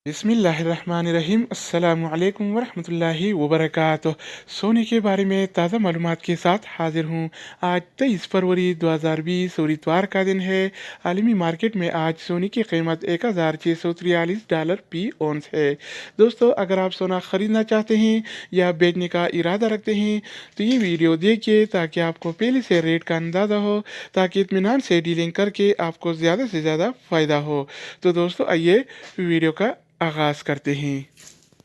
बिस्मिल्लाहिर्रहमानिर्रहीम अस्सलामु अलैकुम वरहमतुल्लाहि वबरकातुह। सोने के बारे में ताज़ा मालूमात के साथ हाजिर हूँ। आज 23 फरवरी 2020 और इतवार का दिन है। आलमी मार्केट में आज सोने की कीमत $1643 फी औंस है। दोस्तों, अगर आप सोना ख़रीदना चाहते हैं या बेचने का इरादा रखते हैं तो ये वीडियो देखिए ताकि आपको पहले से रेट का अंदाज़ा हो, ताकि इत्मीनान से डीलिंग करके आपको ज़्यादा से ज़्यादा फ़ायदा हो। तो दोस्तों, आइए वीडियो का आगाज़ करते हैं।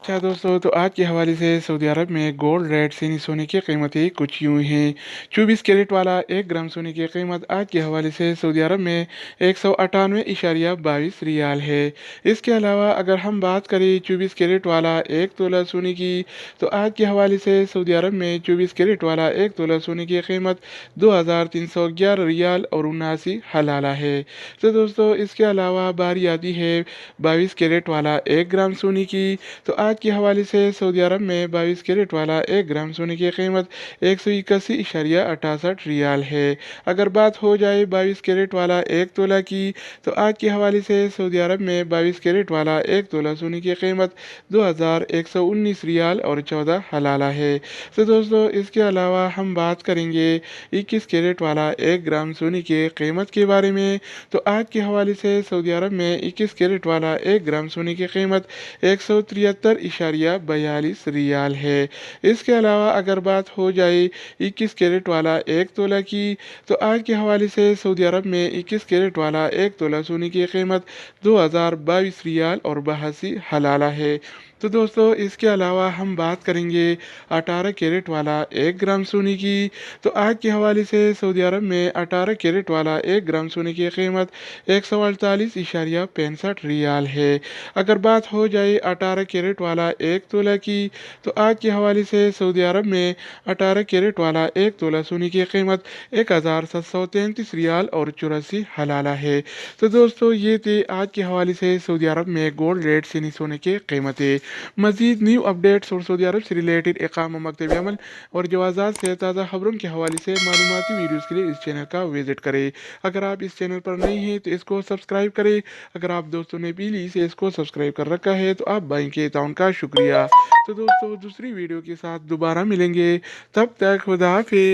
अच्छा दोस्तों, तो आज के हवाले से सऊदी अरब में गोल्ड रेट यानी सोने की कीमतें कुछ यूँ हैं। 24 कैरेट वाला 1 ग्राम सोने की कीमत आज के हवाले से सऊदी अरब में 198.22 रियाल है। इसके अलावा अगर हम बात करें 24 कैरेट वाला 1 तोला सोने की, तो आज के हवाले से सऊदी अरब में 24 कैरेट वाला 1 तोला सोने की कीमत 2311 रियाल और 79 हलाला है। तो दोस्तों, इसके अलावा बारी आती है 22 कैरेट वाला 1 ग्राम सोने की। तो आज के हवाले से सऊदी अरब में 22 कैरेट वाला 1 ग्राम सोने की कीमत 181.68 रियाल है। अगर बात हो जाए 22 कैरेट वाला 1 तोला की, तो आज के हवाले से सऊदी अरब में 22 कैरेट वाला 1 तोला सोने की कीमत 2119 रियाल और 14 हलाला है। तो दोस्तों, इसके अलावा हम बात करेंगे 21 कैरेट वाला 1 ग्राम सोने की कीमत के बारे में। तो आज के हवाले से सऊदी अरब में 21 कैरेट वाला 1 ग्राम सोने की कीमत 173.42 रियाल है। इसके अलावा अगर बात हो जाए 21 कैरेट वाला 1 तोला की, तो आज के हवाले से सऊदी अरब में 21 कैरेट वाला 1 तोला सोने की कीमत 2022 रियाल और 82 हलाला है। तो दोस्तों, इसके अलावा हम बात करेंगे 18 कैरेट वाला 1 ग्राम सोने की। तो आज के हवाले से सऊदी अरब में 18 कैरेट वाला 1 ग्राम सोने की कीमत 148.65 रियाल है। अगर बात हो जाए 18 कैरेट वाला 1 तोला की, तो आज के हवाले से सऊदी अरब में 18 कैरेट वाला 1 तोला सोने की कीमत 1733 रियाल और 84 हलाला है। तो दोस्तों, ये थे आज के हवाले से सऊदी अरब में गोल्ड रेट यानी सोने की कीमतें। मज़ीद न्यू अपडेट्स और सऊदी अरब से रिलेटेड इक़ामा, मकतब अमल और जवाज़ात से ताज़ा खबरों के हवाले से मालूमाती वीडियोज़ के लिए इस चैनल का विज़िट करें। अगर आप इस चैनल पर नए हैं तो इसको सब्सक्राइब करें। अगर आप दोस्तों ने पहले से इसको सब्सक्राइब कर रखा है तो आप भाई के ताउन का शुक्रिया। तो दोस्तों, दूसरी वीडियो के साथ दोबारा मिलेंगे, तब तक खुदा हाफिज़।